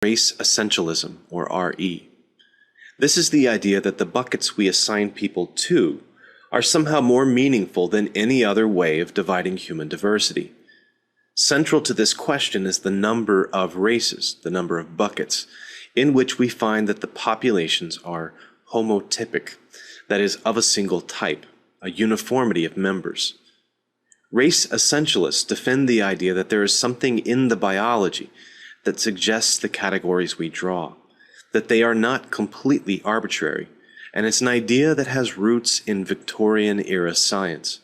Race essentialism, or RE. This is the idea that the buckets we assign people to are somehow more meaningful than any other way of dividing human diversity. Central to this question is the number of races, the number of buckets, in which we find that the populations are homotypic, that is, of a single type, a uniformity of members. Race essentialists defend the idea that there is something in the biology that suggests the categories we draw, that they are not completely arbitrary, and it's an idea that has roots in Victorian-era science,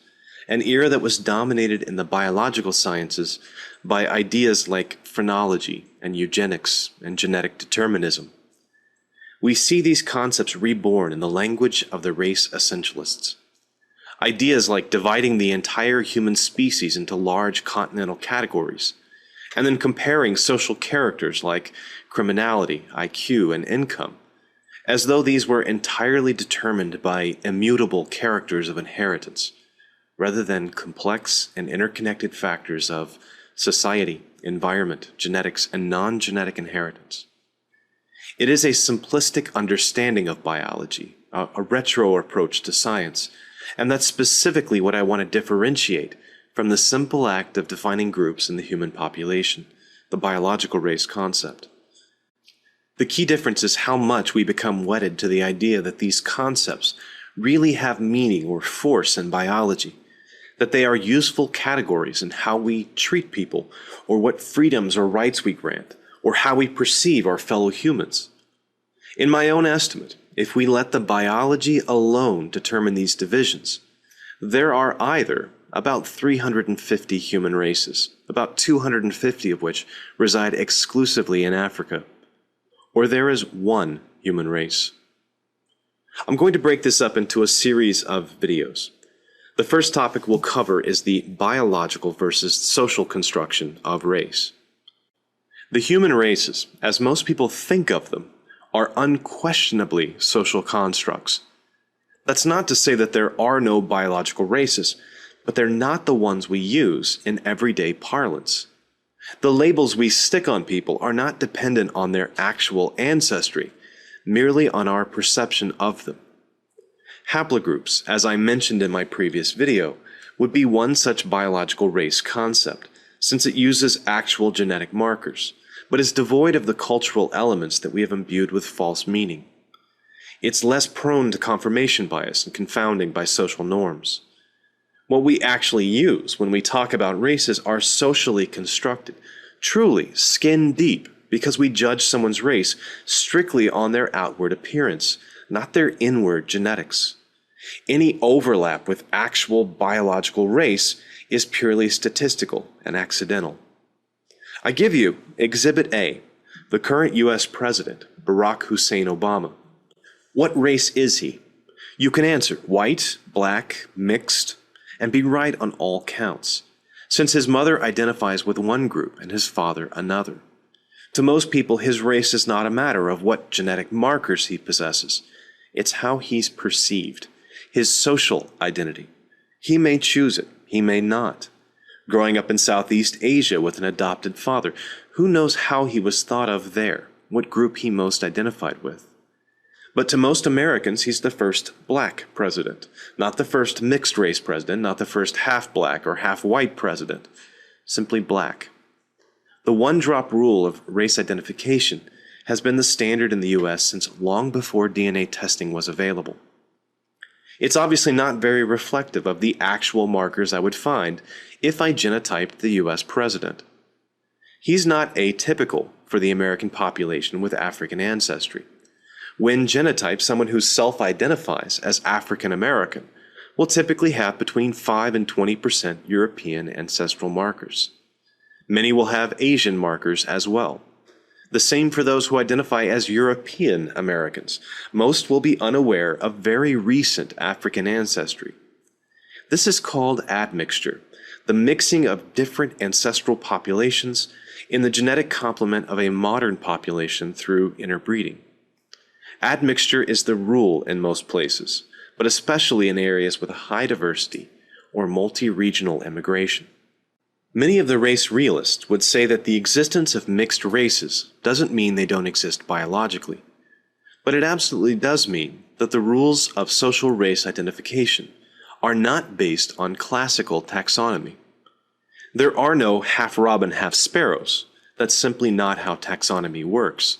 an era that was dominated in the biological sciences by ideas like phrenology and eugenics and genetic determinism. We see these concepts reborn in the language of the race essentialists. Ideas like dividing the entire human species into large continental categories, and then comparing social characters like criminality, IQ, and income, as though these were entirely determined by immutable characters of inheritance, rather than complex and interconnected factors of society, environment, genetics, and non-genetic inheritance. It is a simplistic understanding of biology, a retro approach to science, and that's specifically what I want to differentiate from the simple act of defining groups in the human population, the biological race concept. The key difference is how much we become wedded to the idea that these concepts really have meaning or force in biology, that they are useful categories in how we treat people, or what freedoms or rights we grant, or how we perceive our fellow humans. In my own estimate, if we let the biology alone determine these divisions, there are either about 350 human races, about 250 of which reside exclusively in Africa, or there is one human race. I'm going to break this up into a series of videos. The first topic we'll cover is the biological versus social construction of race. The human races, as most people think of them, are unquestionably social constructs. That's not to say that there are no biological races, but they're not the ones we use in everyday parlance. The labels we stick on people are not dependent on their actual ancestry, merely on our perception of them. Haplogroups, as I mentioned in my previous video, would be one such biological race concept, since it uses actual genetic markers, but is devoid of the cultural elements that we have imbued with false meaning. It's less prone to confirmation bias and confounding by social norms. What we actually use when we talk about races are socially constructed, truly skin deep, because we judge someone's race strictly on their outward appearance, not their inward genetics. Any overlap with actual biological race is purely statistical and accidental. I give you Exhibit A, the current U.S. President, Barack Hussein Obama. What race is he? You can answer white, black, mixed, and be right on all counts, since his mother identifies with one group and his father another. To most people, his race is not a matter of what genetic markers he possesses. It's how he's perceived, his social identity. He may choose it, he may not. Growing up in Southeast Asia with an adopted father, who knows how he was thought of there, what group he most identified with. But to most Americans, he's the first black president, not the first mixed-race president, not the first half-black or half-white president, simply black. The one-drop rule of race identification has been the standard in the U.S. since long before DNA testing was available. It's obviously not very reflective of the actual markers I would find if I genotyped the U.S. president. He's not atypical for the American population with African ancestry. When genotyped, someone who self-identifies as African American will typically have between 5 and 20% European ancestral markers. Many will have Asian markers as well. The same for those who identify as European Americans. Most will be unaware of very recent African ancestry. This is called admixture, the mixing of different ancestral populations in the genetic complement of a modern population through interbreeding. Admixture is the rule in most places, but especially in areas with a high diversity or multi-regional immigration. Many of the race realists would say that the existence of mixed races doesn't mean they don't exist biologically, but it absolutely does mean that the rules of social race identification are not based on classical taxonomy. There are no half-robin, half-sparrows. That's simply not how taxonomy works.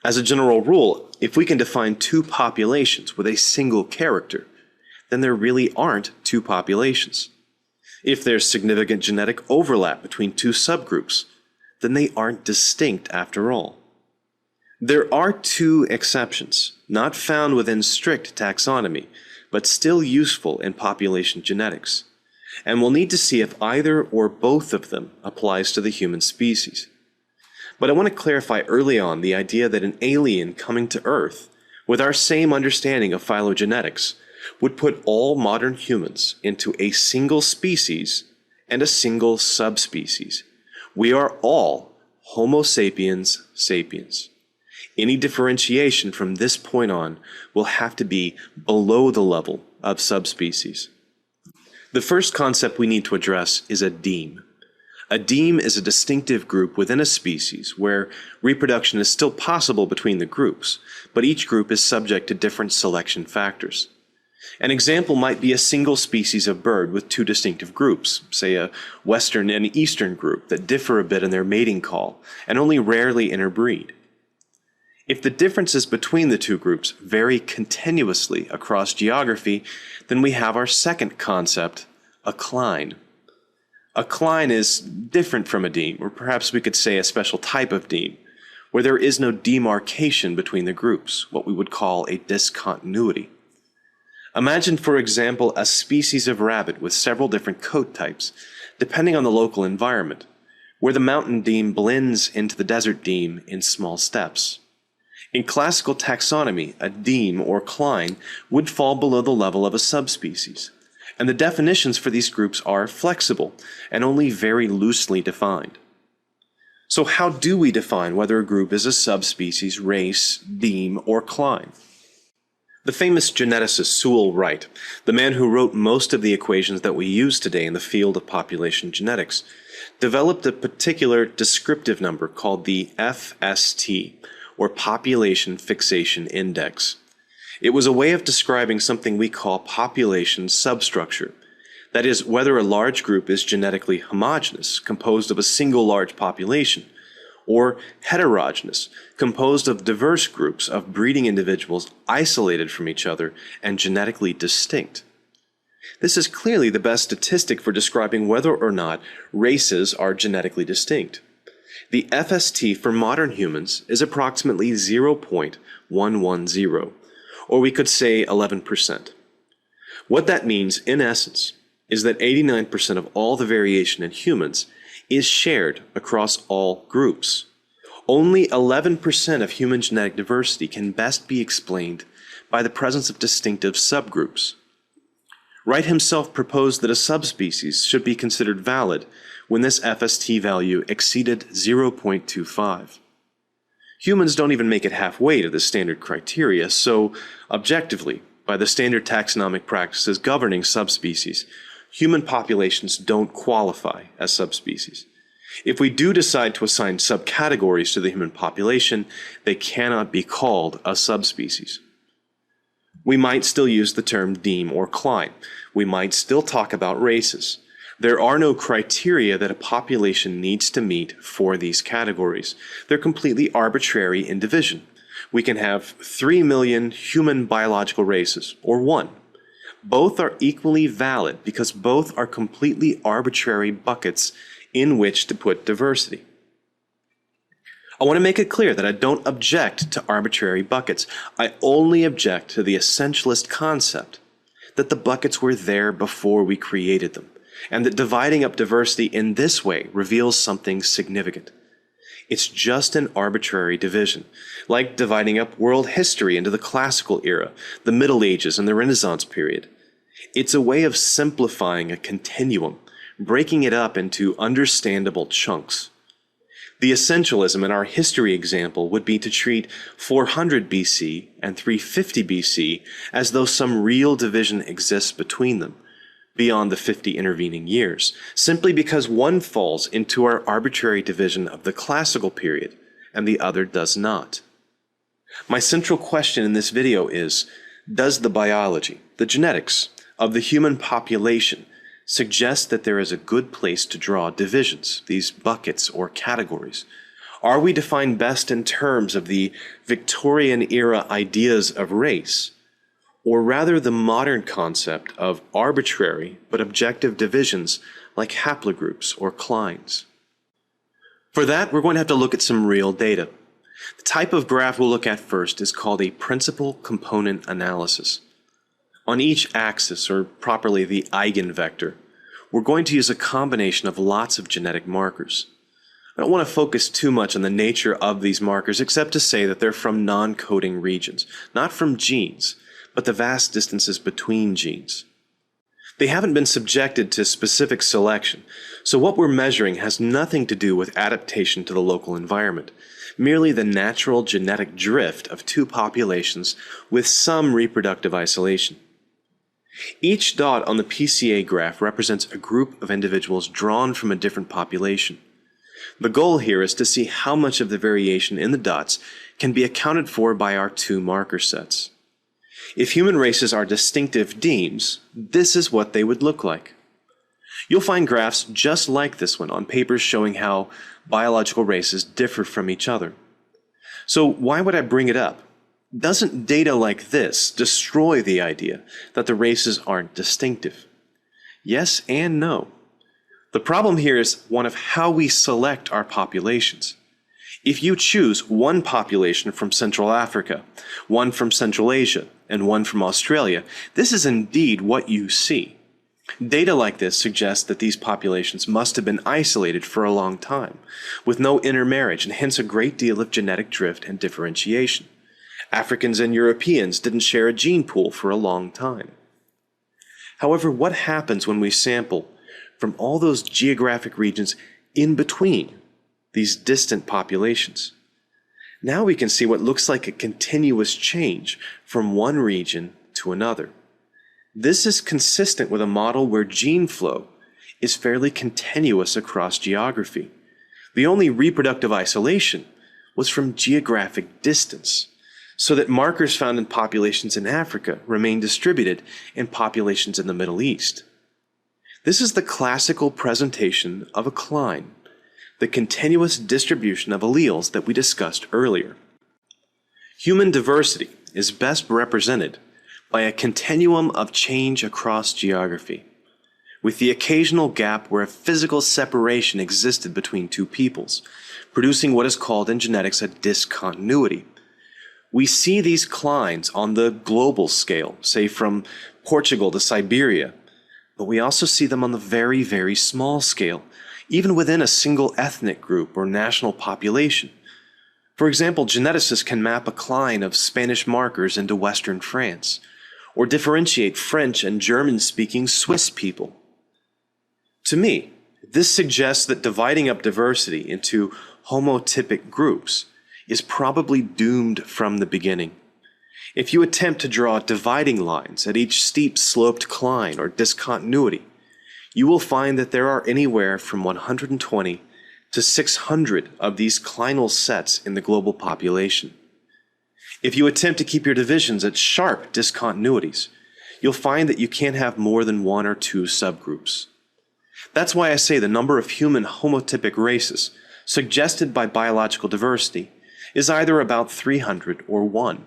As a general rule, if we can define two populations with a single character, then there really aren't two populations. If there's significant genetic overlap between two subgroups, then they aren't distinct after all. There are two exceptions, not found within strict taxonomy, but still useful in population genetics, and we'll need to see if either or both of them applies to the human species. But I want to clarify early on the idea that an alien coming to Earth, with our same understanding of phylogenetics, would put all modern humans into a single species and a single subspecies. We are all Homo sapiens sapiens. Any differentiation from this point on will have to be below the level of subspecies. The first concept we need to address is a deme. A deme is a distinctive group within a species where reproduction is still possible between the groups, but each group is subject to different selection factors. An example might be a single species of bird with two distinctive groups, say a western and eastern group that differ a bit in their mating call and only rarely interbreed. If the differences between the two groups vary continuously across geography, then we have our second concept, a cline. A cline is different from a deme, or perhaps we could say a special type of deme, where there is no demarcation between the groups, what we would call a discontinuity. Imagine, for example, a species of rabbit with several different coat types, depending on the local environment, where the mountain deme blends into the desert deme in small steps. In classical taxonomy, a deme or cline would fall below the level of a subspecies, and the definitions for these groups are flexible and only very loosely defined. So how do we define whether a group is a subspecies, race, deme, or cline? The famous geneticist Sewell Wright, the man who wrote most of the equations that we use today in the field of population genetics, developed a particular descriptive number called the FST, or Population Fixation Index. It was a way of describing something we call population substructure. That is, whether a large group is genetically homogeneous, composed of a single large population, or heterogeneous, composed of diverse groups of breeding individuals isolated from each other and genetically distinct. This is clearly the best statistic for describing whether or not races are genetically distinct. The FST for modern humans is approximately 0.110, or we could say 11%. What that means, in essence, is that 89% of all the variation in humans is shared across all groups. Only 11% of human genetic diversity can best be explained by the presence of distinctive subgroups. Wright himself proposed that a subspecies should be considered valid when this FST value exceeded 0.25. Humans don't even make it halfway to the standard criteria, so objectively, by the standard taxonomic practices governing subspecies, human populations don't qualify as subspecies. If we do decide to assign subcategories to the human population, they cannot be called a subspecies. We might still use the term deme or cline. We might still talk about races. There are no criteria that a population needs to meet for these categories. They're completely arbitrary in division. We can have 3 million human biological races, or 1. Both are equally valid because both are completely arbitrary buckets in which to put diversity. I want to make it clear that I don't object to arbitrary buckets. I only object to the essentialist concept that the buckets were there before we created them, and that dividing up diversity in this way reveals something significant. It's just an arbitrary division, like dividing up world history into the classical era, the Middle Ages, and the Renaissance period. It's a way of simplifying a continuum, breaking it up into understandable chunks. The essentialism in our history example would be to treat 400 BC and 350 BC as though some real division exists between them. beyond the 50 intervening years, simply because one falls into our arbitrary division of the classical period and the other does not. My central question in this video is, does the biology, the genetics, of the human population suggest that there is a good place to draw divisions, these buckets or categories? Are we defined best in terms of the Victorian-era ideas of race, or rather the modern concept of arbitrary but objective divisions like haplogroups or clines? For that, we're going to have to look at some real data. The type of graph we'll look at first is called a principal component analysis. On each axis, or properly the eigenvector, we're going to use a combination of lots of genetic markers. I don't want to focus too much on the nature of these markers except to say that they're from non-coding regions, not from genes, but the vast distances between genes. They haven't been subjected to specific selection, so what we're measuring has nothing to do with adaptation to the local environment, merely the natural genetic drift of two populations with some reproductive isolation. Each dot on the PCA graph represents a group of individuals drawn from a different population. The goal here is to see how much of the variation in the dots can be accounted for by our two marker sets. If human races are distinctive demes, this is what they would look like. You'll find graphs just like this one on papers showing how biological races differ from each other. So why would I bring it up? Doesn't data like this destroy the idea that the races aren't distinctive? Yes and no. The problem here is one of how we select our populations. If you choose one population from Central Africa, one from Central Asia, and one from Australia, this is indeed what you see. Data like this suggests that these populations must have been isolated for a long time, with no intermarriage and hence a great deal of genetic drift and differentiation. Africans and Europeans didn't share a gene pool for a long time. However, what happens when we sample from all those geographic regions in between these distant populations? Now we can see what looks like a continuous change from one region to another. This is consistent with a model where gene flow is fairly continuous across geography. The only reproductive isolation was from geographic distance, so that markers found in populations in Africa remain distributed in populations in the Middle East. This is the classical presentation of a cline, the continuous distribution of alleles that we discussed earlier. Human diversity is best represented by a continuum of change across geography, with the occasional gap where a physical separation existed between two peoples, producing what is called in genetics a discontinuity. We see these clines on the global scale, say from Portugal to Siberia, but we also see them on the very, very small scale, even within a single ethnic group or national population. For example, geneticists can map a cline of Spanish markers into Western France, or differentiate French and German-speaking Swiss people. To me, this suggests that dividing up diversity into homotypic groups is probably doomed from the beginning. If you attempt to draw dividing lines at each steep sloped cline or discontinuity, you will find that there are anywhere from 120 to 600 of these clinal sets in the global population. If you attempt to keep your divisions at sharp discontinuities, you'll find that you can't have more than one or two subgroups. That's why I say the number of human homotypic races suggested by biological diversity is either about 300 or 1.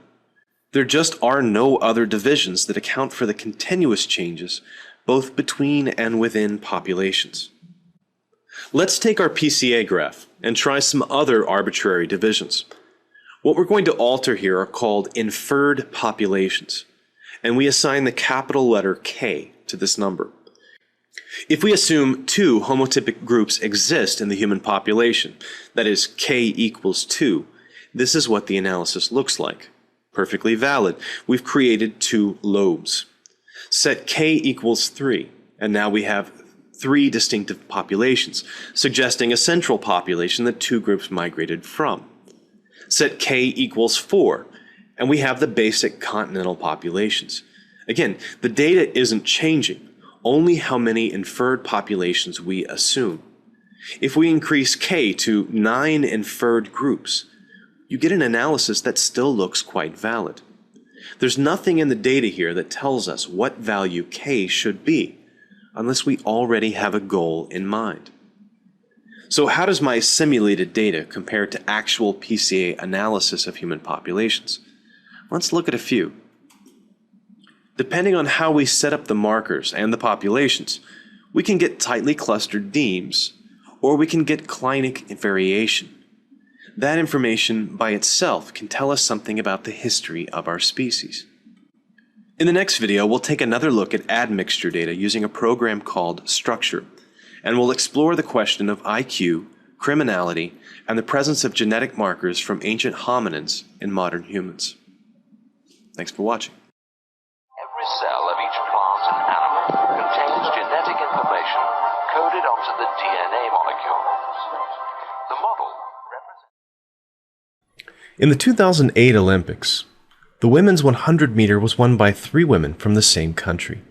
There just are no other divisions that account for the continuous changes both between and within populations. Let's take our PCA graph and try some other arbitrary divisions. What we're going to alter here are called inferred populations, and we assign the capital letter K to this number. If we assume two homotypic groups exist in the human population, that is, K equals 2, this is what the analysis looks like. Perfectly valid. We've created two lobes. Set K equals 3, and now we have 3 distinctive populations, suggesting a central population that two groups migrated from. Set K equals 4, and we have the basic continental populations. Again, the data isn't changing. only how many inferred populations we assume. If we increase K to 9 inferred groups, you get an analysis that still looks quite valid. There's nothing in the data here that tells us what value K should be, unless we already have a goal in mind. So how does my simulated data compare to actual PCA analysis of human populations? Let's look at a few. Depending on how we set up the markers and the populations, we can get tightly clustered demes, or we can get clinic variation. That information by itself can tell us something about the history of our species. In the next video, we'll take another look at admixture data using a program called Structure, and we'll explore the question of IQ, criminality, and the presence of genetic markers from ancient hominins in modern humans. Thanks for watching. Every cell of each plant and animal contains genetic information coded onto the DNA molecules. The model represents... In the 2008 Olympics, the women's 100-meter was won by 3 women from the same country.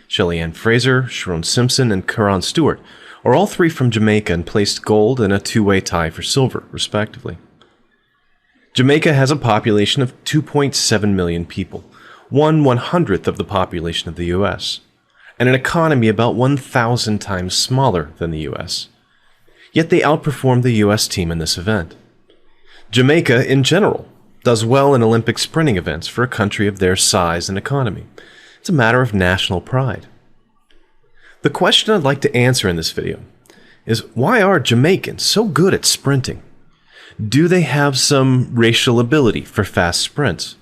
Shelly Ann Fraser, Sharon Simpson, and Karan Stewart are all 3 from Jamaica and placed gold and a 2-way tie for silver, respectively. Jamaica has a population of 2.7 million people, 1/100th of the population of the US, and an economy about 1,000 times smaller than the US. Yet they outperformed the US team in this event. Jamaica, in general, does well in Olympic sprinting events for a country of their size and economy. It's a matter of national pride. The question I'd like to answer in this video is, why are Jamaicans so good at sprinting? Do they have some racial ability for fast sprints?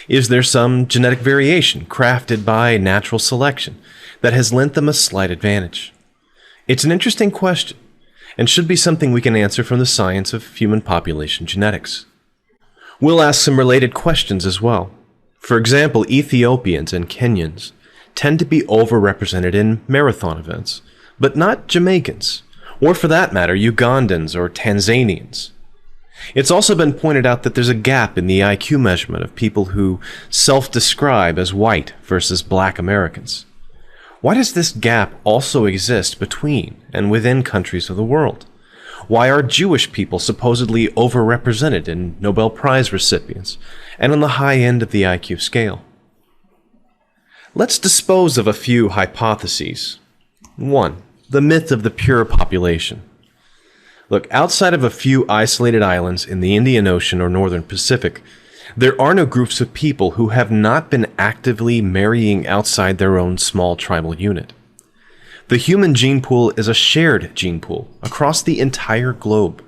Is there some genetic variation crafted by natural selection that has lent them a slight advantage? It's an interesting question, and should be something we can answer from the science of human population genetics. We'll ask some related questions as well. For example, Ethiopians and Kenyans tend to be overrepresented in marathon events, but not Jamaicans, or for that matter, Ugandans or Tanzanians. It's also been pointed out that there's a gap in the IQ measurement of people who self-describe as white versus black Americans. Why does this gap also exist between and within countries of the world? Why are Jewish people supposedly overrepresented in Nobel Prize recipients and on the high end of the IQ scale? Let's dispose of a few hypotheses. 1. The myth of the pure population. Look, outside of a few isolated islands in the Indian Ocean or Northern Pacific, there are no groups of people who have not been actively marrying outside their own small tribal unit. The human gene pool is a shared gene pool across the entire globe.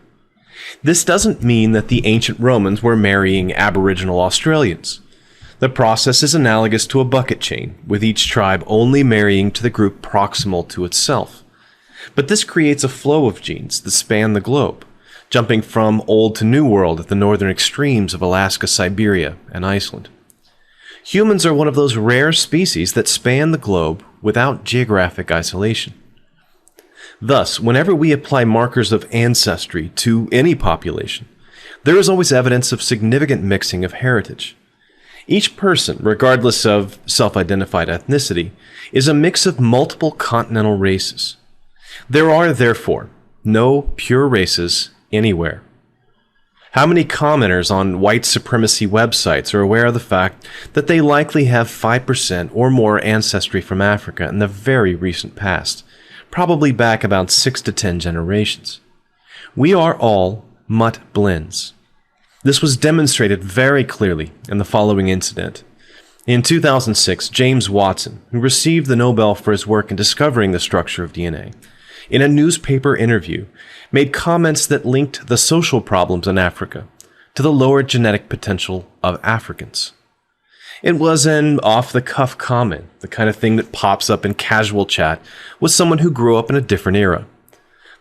This doesn't mean that the ancient Romans were marrying Aboriginal Australians. The process is analogous to a bucket chain, with each tribe only marrying to the group proximal to itself. But this creates a flow of genes that span the globe, jumping from Old to New World at the northern extremes of Alaska, Siberia, and Iceland. Humans are one of those rare species that span the globe without geographic isolation. Thus, whenever we apply markers of ancestry to any population, there is always evidence of significant mixing of heritage. Each person, regardless of self-identified ethnicity, is a mix of multiple continental races. There are, therefore, no pure races anywhere. How many commenters on white supremacy websites are aware of the fact that they likely have 5% or more ancestry from Africa in the very recent past, probably back about 6 to 10 generations? We are all mutt blends. This was demonstrated very clearly in the following incident. In 2006, James Watson, who received the Nobel for his work in discovering the structure of DNA, in a newspaper interview, made comments that linked the social problems in Africa to the lower genetic potential of Africans. It was an off-the-cuff comment, the kind of thing that pops up in casual chat with someone who grew up in a different era.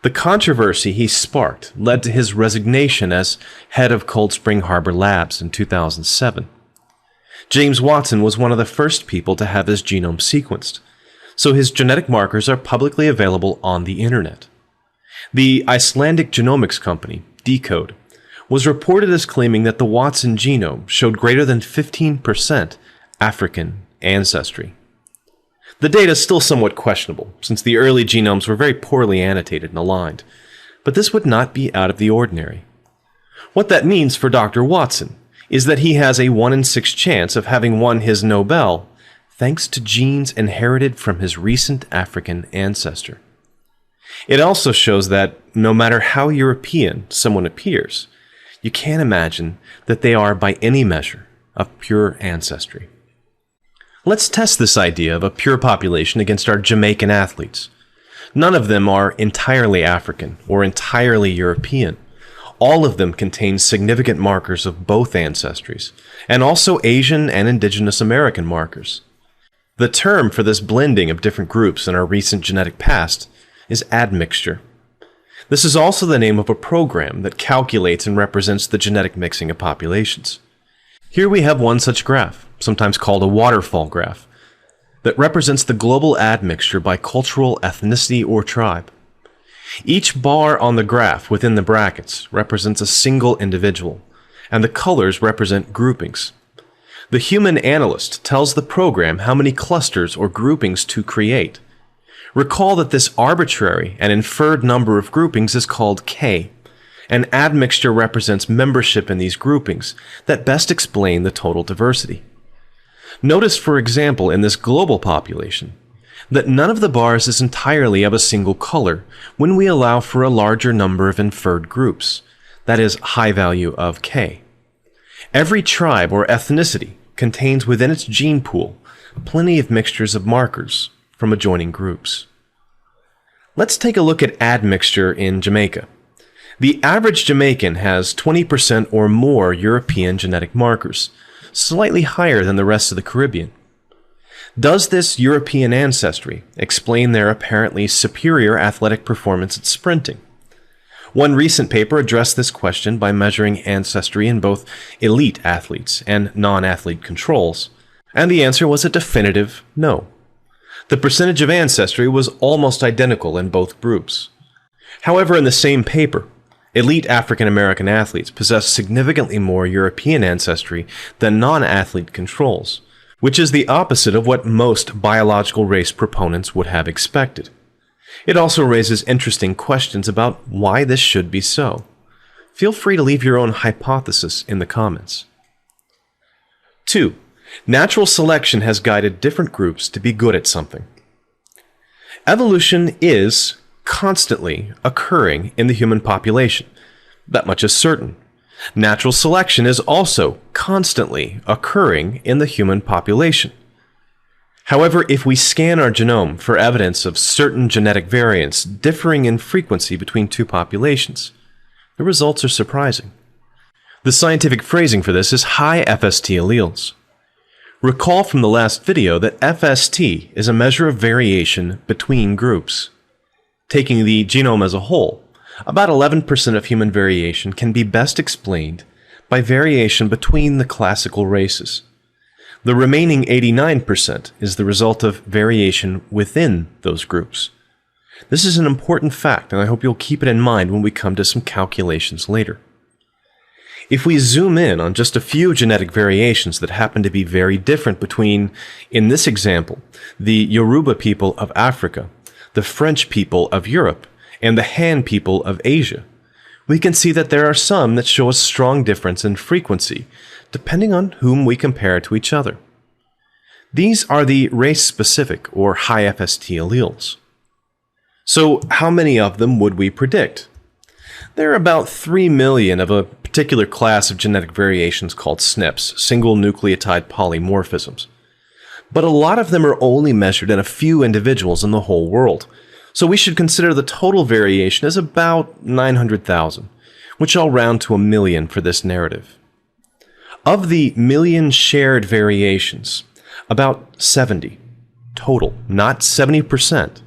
The controversy he sparked led to his resignation as head of Cold Spring Harbor Labs in 2007. James Watson was one of the first people to have his genome sequenced, so his genetic markers are publicly available on the internet. The Icelandic genomics company, Decode, was reported as claiming that the Watson genome showed greater than 15% African ancestry. The data is still somewhat questionable, since the early genomes were very poorly annotated and aligned, but this would not be out of the ordinary. What that means for Dr. Watson is that he has a 1 in 6 chance of having won his Nobel thanks to genes inherited from his recent African ancestor. It also shows that no matter how European someone appears, you can't imagine that they are by any measure of pure ancestry. Let's test this idea of a pure population against our Jamaican athletes. None of them are entirely African or entirely European. All of them contain significant markers of both ancestries, and also Asian and Indigenous American markers. The term for this blending of different groups in our recent genetic past is admixture. This is also the name of a program that calculates and represents the genetic mixing of populations. Here we have one such graph, sometimes called a waterfall graph, that represents the global admixture by cultural ethnicity or tribe. Each bar on the graph within the brackets represents a single individual, and the colors represent groupings. The human analyst tells the program how many clusters or groupings to create. Recall that this arbitrary and inferred number of groupings is called K, and admixture represents membership in these groupings that best explain the total diversity. Notice, for example, in this global population, that none of the bars is entirely of a single color when we allow for a larger number of inferred groups, that is, high value of K. Every tribe or ethnicity contains within its gene pool plenty of mixtures of markers from adjoining groups. Let's take a look at admixture in Jamaica. The average Jamaican has 20% or more European genetic markers, slightly higher than the rest of the Caribbean. Does this European ancestry explain their apparently superior athletic performance at sprinting? One recent paper addressed this question by measuring ancestry in both elite athletes and non-athlete controls, and the answer was a definitive no. The percentage of ancestry was almost identical in both groups. However, in the same paper, elite African American athletes possess significantly more European ancestry than non-athlete controls, which is the opposite of what most biological race proponents would have expected. It also raises interesting questions about why this should be so. Feel free to leave your own hypothesis in the comments. 2. Natural selection has guided different groups to be good at something. Evolution is constantly occurring in the human population. That much is certain. Natural selection is also constantly occurring in the human population. However, if we scan our genome for evidence of certain genetic variants differing in frequency between two populations, the results are surprising. The scientific phrasing for this is high FST alleles. Recall from the last video that FST is a measure of variation between groups. Taking the genome as a whole, about 11% of human variation can be best explained by variation between the classical races. The remaining 89% is the result of variation within those groups. This is an important fact, and I hope you'll keep it in mind when we come to some calculations later. If we zoom in on just a few genetic variations that happen to be very different between, in this example, the Yoruba people of Africa, the French people of Europe, and the Han people of Asia, we can see that there are some that show a strong difference in frequency, depending on whom we compare to each other. These are the race-specific or high FST alleles. So how many of them would we predict? There are about 3 million of a particular class of genetic variations called SNPs, single nucleotide polymorphisms. But a lot of them are only measured in a few individuals in the whole world, so we should consider the total variation as about 900,000, which I'll round to 1 million for this narrative. Of the million shared variations, about 70, total, not 70%,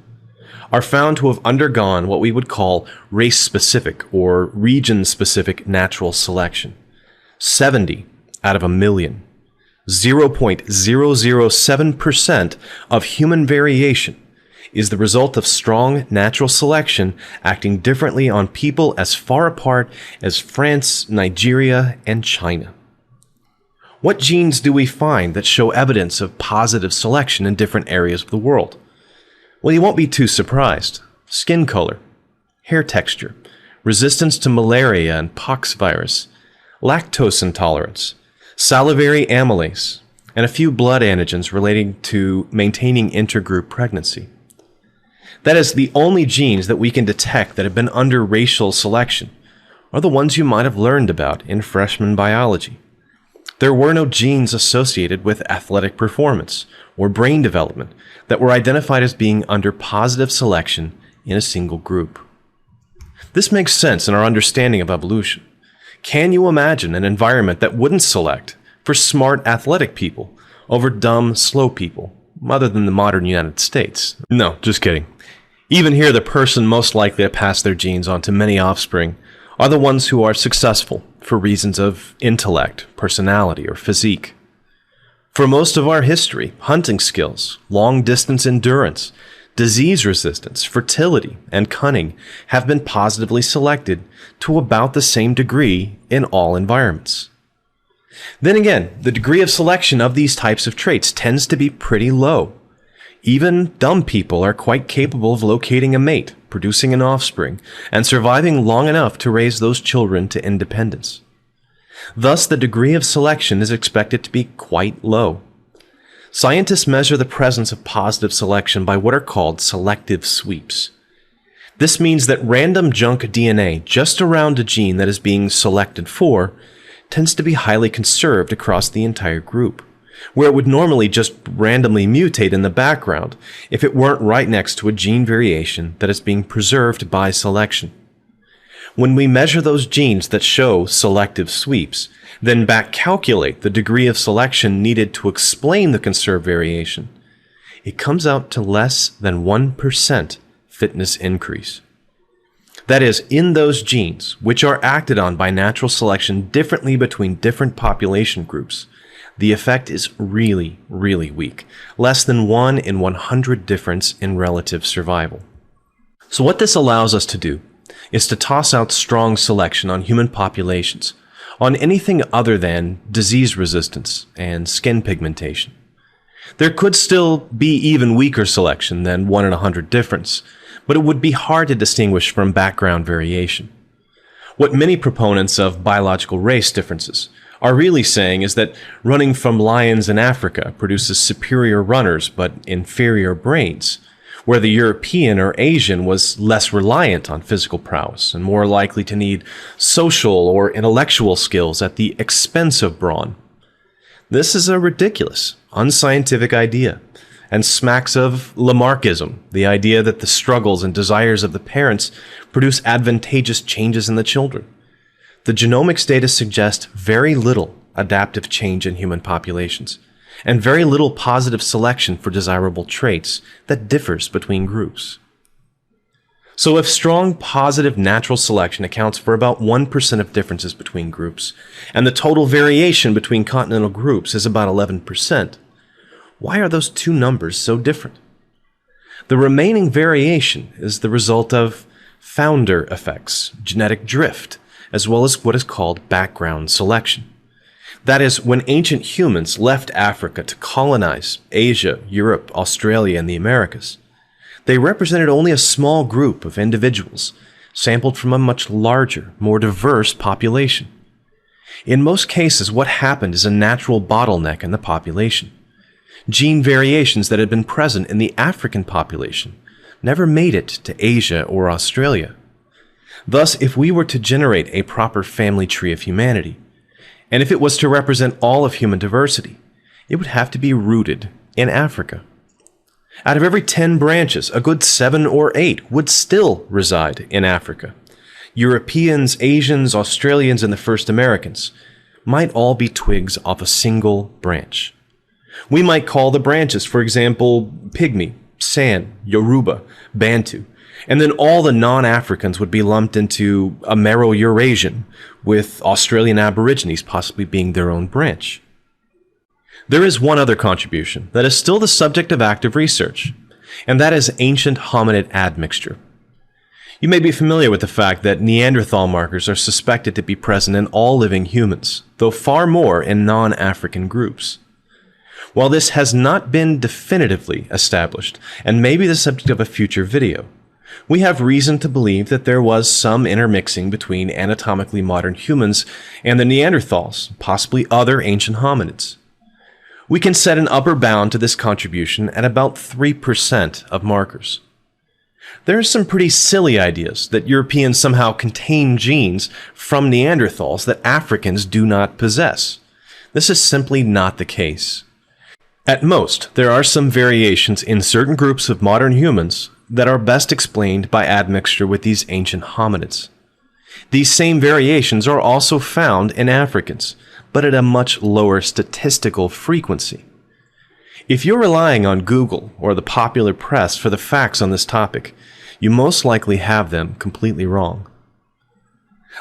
are found to have undergone what we would call race-specific or region-specific natural selection. 70 out of 1 million. 0.007% of human variation is the result of strong natural selection acting differently on people as far apart as France, Nigeria, and China. What genes do we find that show evidence of positive selection in different areas of the world? Well, you won't be too surprised. Skin color, hair texture, resistance to malaria and pox virus, lactose intolerance, salivary amylase, and a few blood antigens relating to maintaining intergroup pregnancy. That is, the only genes that we can detect that have been under racial selection are the ones you might have learned about in freshman biology. There were no genes associated with athletic performance or brain development that were identified as being under positive selection in a single group. This makes sense in our understanding of evolution. Can you imagine an environment that wouldn't select for smart athletic people over dumb, slow people, other than the modern United States? No, just kidding. Even here, the person most likely to pass their genes on to many offspring are the ones who are successful for reasons of intellect, personality, or physique. For most of our history, hunting skills, long-distance endurance, disease resistance, fertility, and cunning have been positively selected to about the same degree in all environments. Then again, the degree of selection of these types of traits tends to be pretty low. Even dumb people are quite capable of locating a mate, producing an offspring, and surviving long enough to raise those children to independence. Thus, the degree of selection is expected to be quite low. Scientists measure the presence of positive selection by what are called selective sweeps. This means that random junk DNA just around a gene that is being selected for tends to be highly conserved across the entire group, where it would normally just randomly mutate in the background if it weren't right next to a gene variation that is being preserved by selection. When we measure those genes that show selective sweeps, then back calculate the degree of selection needed to explain the conserved variation, it comes out to less than 1% fitness increase. That is, in those genes, which are acted on by natural selection differently between different population groups, the effect is really, really weak, less than 1 in 100 difference in relative survival. So what this allows us to do is to toss out strong selection on human populations, on anything other than disease resistance and skin pigmentation. There could still be even weaker selection than 1 in 100 difference, but it would be hard to distinguish from background variation. What many proponents of biological race differences are really saying is that running from lions in Africa produces superior runners but inferior brains, where the European or Asian was less reliant on physical prowess and more likely to need social or intellectual skills at the expense of brawn. This is a ridiculous, unscientific idea, and smacks of Lamarckism, the idea that the struggles and desires of the parents produce advantageous changes in the children. The genomics data suggest very little adaptive change in human populations, and very little positive selection for desirable traits that differs between groups. So if strong positive natural selection accounts for about 1% of differences between groups, and the total variation between continental groups is about 11%, why are those two numbers so different? The remaining variation is the result of founder effects, genetic drift, as well as what is called background selection. That is, when ancient humans left Africa to colonize Asia, Europe, Australia, and the Americas, they represented only a small group of individuals, sampled from a much larger, more diverse population. In most cases, what happened is a natural bottleneck in the population. Gene variations that had been present in the African population never made it to Asia or Australia. Thus, if we were to generate a proper family tree of humanity, and if it was to represent all of human diversity, it would have to be rooted in Africa. Out of every 10 branches, a good 7 or 8 would still reside in Africa. Europeans, Asians, Australians, and the first Americans might all be twigs off a single branch. We might call the branches, for example, Pygmy, San, Yoruba, Bantu, and then all the non-Africans would be lumped into Amero-Eurasian, with Australian Aborigines possibly being their own branch. There is one other contribution that is still the subject of active research, and that is ancient hominid admixture. You may be familiar with the fact that Neanderthal markers are suspected to be present in all living humans, though far more in non-African groups. While this has not been definitively established, and may be the subject of a future video, we have reason to believe that there was some intermixing between anatomically modern humans and the Neanderthals, possibly other ancient hominids. We can set an upper bound to this contribution at about 3% of markers. There are some pretty silly ideas that Europeans somehow contain genes from Neanderthals that Africans do not possess. This is simply not the case. At most, there are some variations in certain groups of modern humans that are best explained by admixture with these ancient hominids. These same variations are also found in Africans, but at a much lower statistical frequency. If you're relying on Google or the popular press for the facts on this topic, you most likely have them completely wrong.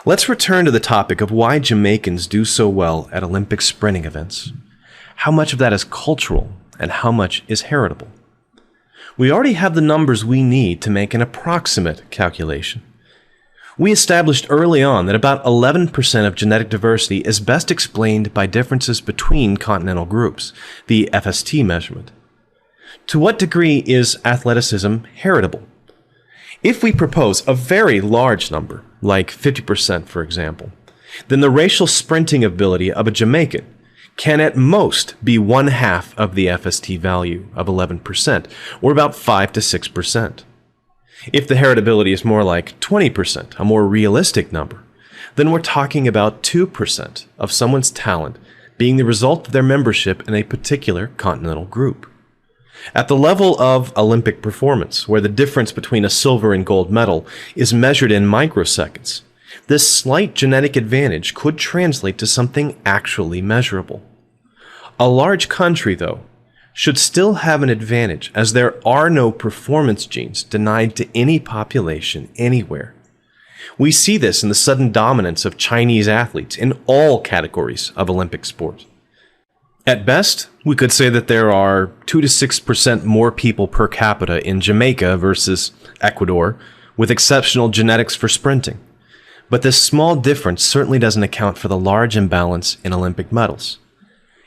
Let's return to the topic of why Jamaicans do so well at Olympic sprinting events. How much of that is cultural and how much is heritable? We already have the numbers we need to make an approximate calculation. We established early on that about 11% of genetic diversity is best explained by differences between continental groups, the FST measurement. To what degree is athleticism heritable? If we propose a very large number, like 50% for example, then the racial sprinting ability of a Jamaican can at most be 1/2 of the FST value of 11%, or about 5 to 6%. If the heritability is more like 20%, a more realistic number, then we're talking about 2% of someone's talent being the result of their membership in a particular continental group. At the level of Olympic performance, where the difference between a silver and gold medal is measured in microseconds, this slight genetic advantage could translate to something actually measurable. A large country, though, should still have an advantage, as there are no performance genes denied to any population anywhere. We see this in the sudden dominance of Chinese athletes in all categories of Olympic sport. At best, we could say that there are 2 to 6% more people per capita in Jamaica versus Ecuador with exceptional genetics for sprinting. But this small difference certainly doesn't account for the large imbalance in Olympic medals.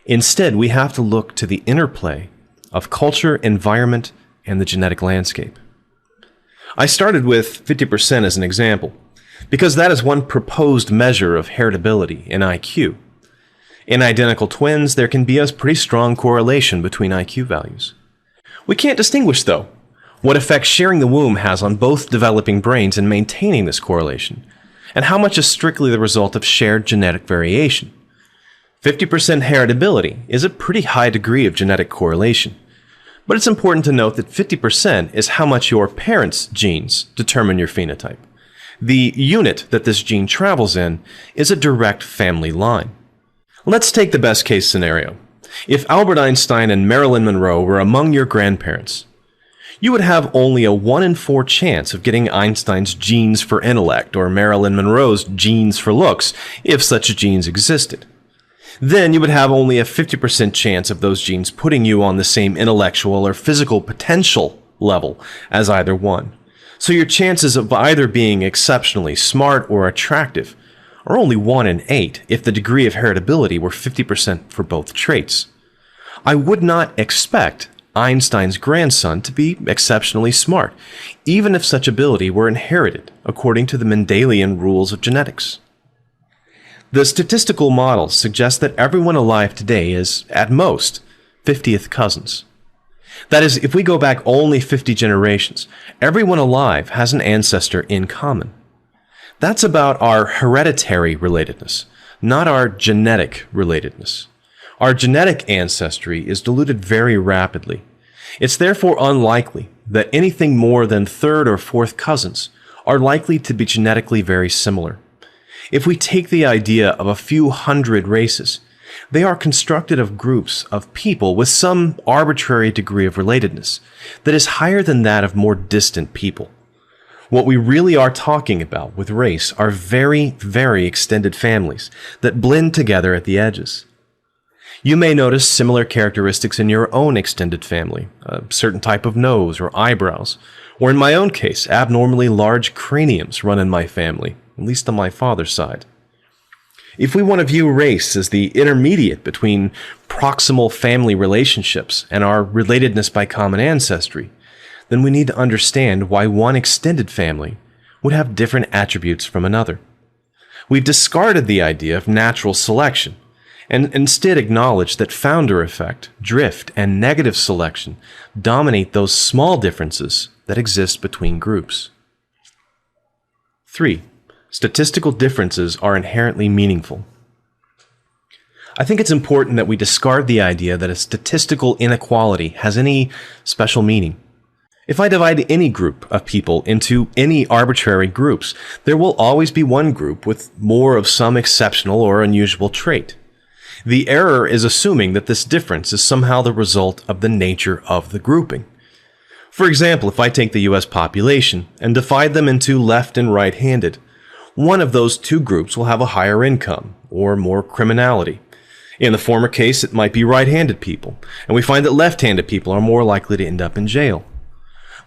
Instead, we have to look to the interplay of culture, environment, and the genetic landscape. I started with 50% as an example, because that is one proposed measure of heritability in IQ. In identical twins, there can be a pretty strong correlation between IQ values. We can't distinguish, though, what effect sharing the womb has on both developing brains and maintaining this correlation, and how much is strictly the result of shared genetic variation. 50% heritability is a pretty high degree of genetic correlation, but it's important to note that 50% is how much your parents' genes determine your phenotype. The unit that this gene travels in is a direct family line. Let's take the best case scenario. If Albert Einstein and Marilyn Monroe were among your grandparents, you would have only a 1 in 4 chance of getting Einstein's genes for intellect or Marilyn Monroe's genes for looks, if such genes existed. Then you would have only a 50% chance of those genes putting you on the same intellectual or physical potential level as either one. So your chances of either being exceptionally smart or attractive are only 1 in 8 if the degree of heritability were 50% for both traits. I would not expect Einstein's grandson to be exceptionally smart, even if such ability were inherited according to the Mendelian rules of genetics. The statistical models suggest that everyone alive today is, at most, 50th cousins. That is, if we go back only 50 generations, everyone alive has an ancestor in common. That's about our hereditary relatedness, not our genetic relatedness. Our genetic ancestry is diluted very rapidly. It's therefore unlikely that anything more than 3rd or 4th cousins are likely to be genetically very similar. If we take the idea of a few hundred races, they are constructed of groups of people with some arbitrary degree of relatedness that is higher than that of more distant people. What we really are talking about with race are very, very extended families that blend together at the edges. You may notice similar characteristics in your own extended family, a certain type of nose or eyebrows, or in my own case, abnormally large craniums run in my family, at least on my father's side. If we want to view race as the intermediate between proximal family relationships and our relatedness by common ancestry, then we need to understand why one extended family would have different attributes from another. We've discarded the idea of natural selection and instead acknowledged that founder effect, drift, and negative selection dominate those small differences that exist between groups. 3. Statistical differences are inherently meaningful. I think it's important that we discard the idea that a statistical inequality has any special meaning. If I divide any group of people into any arbitrary groups, there will always be one group with more of some exceptional or unusual trait. The error is assuming that this difference is somehow the result of the nature of the grouping. For example, if I take the US population and divide them into left and right-handed, one of those two groups will have a higher income or more criminality. In the former case, it might be right-handed people, and we find that left-handed people are more likely to end up in jail.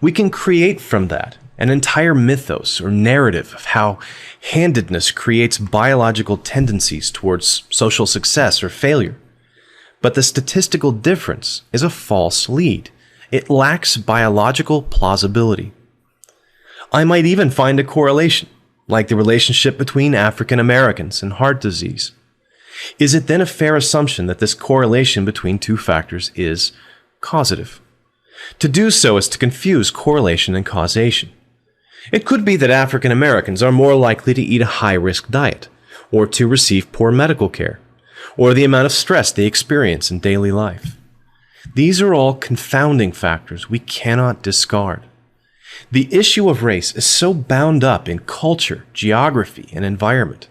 We can create from that an entire mythos or narrative of how handedness creates biological tendencies towards social success or failure. But the statistical difference is a false lead. It lacks biological plausibility. I might even find a correlation, like the relationship between African Americans and heart disease. Is it then a fair assumption that this correlation between two factors is causative? To do so is to confuse correlation and causation. It could be that African Americans are more likely to eat a high-risk diet, or to receive poor medical care, or the amount of stress they experience in daily life. These are all confounding factors we cannot discard. The issue of race is so bound up in culture, geography, and environment.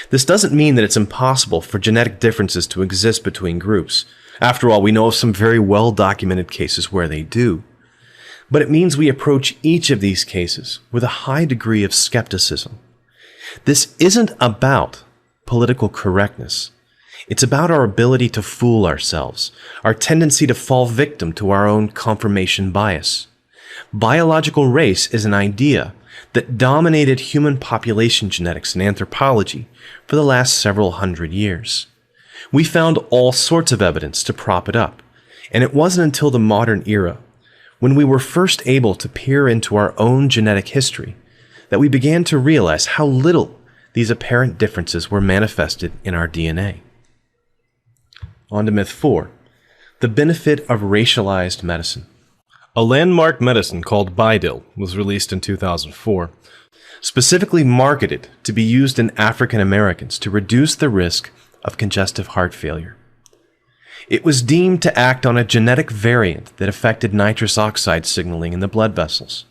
This doesn't mean that it's impossible for genetic differences to exist between groups. After all, we know of some very well-documented cases where they do. But it means we approach each of these cases with a high degree of skepticism. This isn't about political correctness. It's about our ability to fool ourselves, our tendency to fall victim to our own confirmation bias. Biological race is an idea that dominated human population genetics and anthropology for the last several hundred years. We found all sorts of evidence to prop it up, and it wasn't until the modern era, when we were first able to peer into our own genetic history, that we began to realize how little these apparent differences were manifested in our DNA. On to myth 4, the benefit of racialized medicine. A landmark medicine called Bidil was released in 2004, specifically marketed to be used in African Americans to reduce the risk of congestive heart failure. It was deemed to act on a genetic variant that affected nitrous oxide signaling in the blood vessels.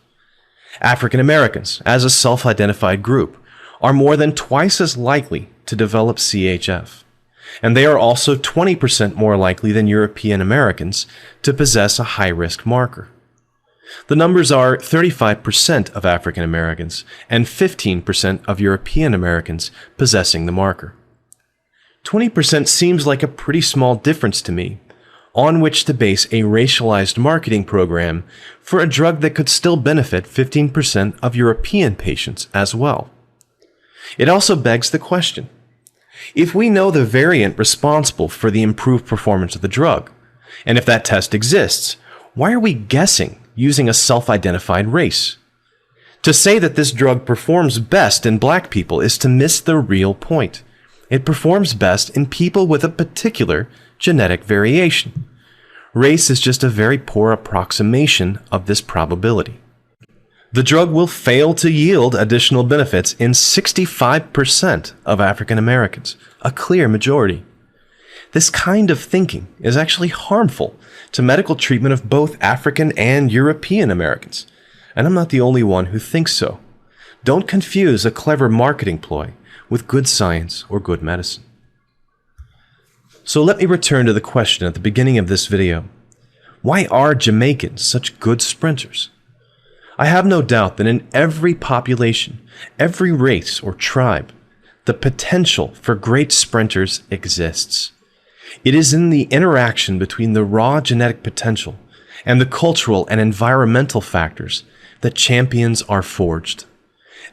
African Americans, as a self-identified group, are more than twice as likely to develop CHF, and they are also 20% more likely than European Americans to possess a high-risk marker. The numbers are 35% of African Americans and 15% of European Americans possessing the marker. 20% seems like a pretty small difference to me, on which to base a racialized marketing program for a drug that could still benefit 15% of European patients as well. It also begs the question, if we know the variant responsible for the improved performance of the drug, and if that test exists, why are we guessing using a self-identified race? To say that this drug performs best in black people is to miss the real point. It performs best in people with a particular genetic variation. Race is just a very poor approximation of this probability. The drug will fail to yield additional benefits in 65% of African Americans, a clear majority. This kind of thinking is actually harmful to medical treatment of both African and European Americans, and I'm not the only one who thinks so. Don't confuse a clever marketing ploy with good science or good medicine. So let me return to the question at the beginning of this video. Why are Jamaicans such good sprinters? I have no doubt that in every population, every race or tribe, the potential for great sprinters exists. It is in the interaction between the raw genetic potential and the cultural and environmental factors that champions are forged.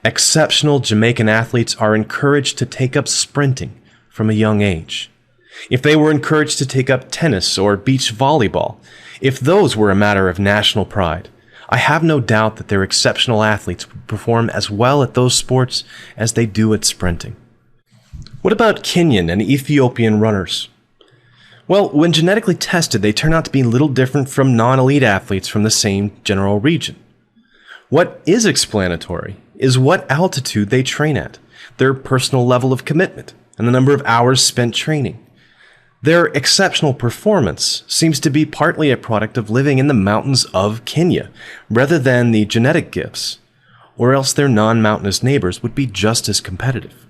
Exceptional Jamaican athletes are encouraged to take up sprinting from a young age. If they were encouraged to take up tennis or beach volleyball, if those were a matter of national pride, I have no doubt that their exceptional athletes would perform as well at those sports as they do at sprinting. What about Kenyan and Ethiopian runners? Well, when genetically tested, they turn out to be little different from non-elite athletes from the same general region. What is explanatory is what altitude they train at, their personal level of commitment, and the number of hours spent training. Their exceptional performance seems to be partly a product of living in the mountains of Kenya, rather than the genetic gifts, or else their non-mountainous neighbors would be just as competitive.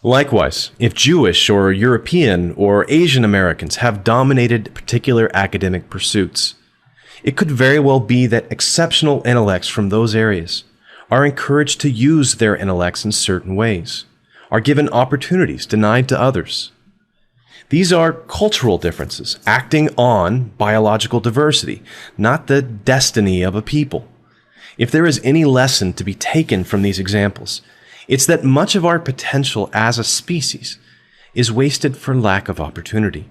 Likewise, if Jewish or European or Asian Americans have dominated particular academic pursuits, it could very well be that exceptional intellects from those areas are encouraged to use their intellects in certain ways, are given opportunities denied to others. These are cultural differences acting on biological diversity, not the destiny of a people. If there is any lesson to be taken from these examples, it's that much of our potential as a species is wasted for lack of opportunity.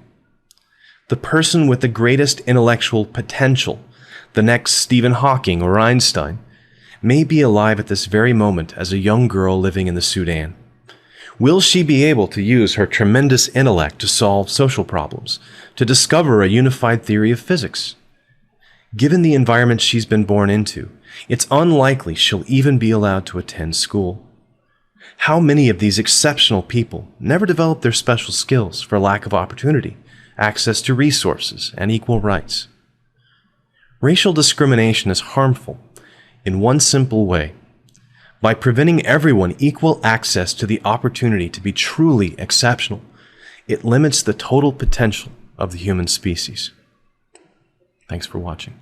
The person with the greatest intellectual potential, the next Stephen Hawking or Einstein, may be alive at this very moment as a young girl living in the Sudan. Will she be able to use her tremendous intellect to solve social problems, to discover a unified theory of physics? Given the environment she's been born into, it's unlikely she'll even be allowed to attend school. How many of these exceptional people never develop their special skills for lack of opportunity, access to resources, and equal rights? Racial discrimination is harmful in one simple way: by preventing everyone equal access to the opportunity to be truly exceptional. It limits the total potential of the human species. Thanks for watching.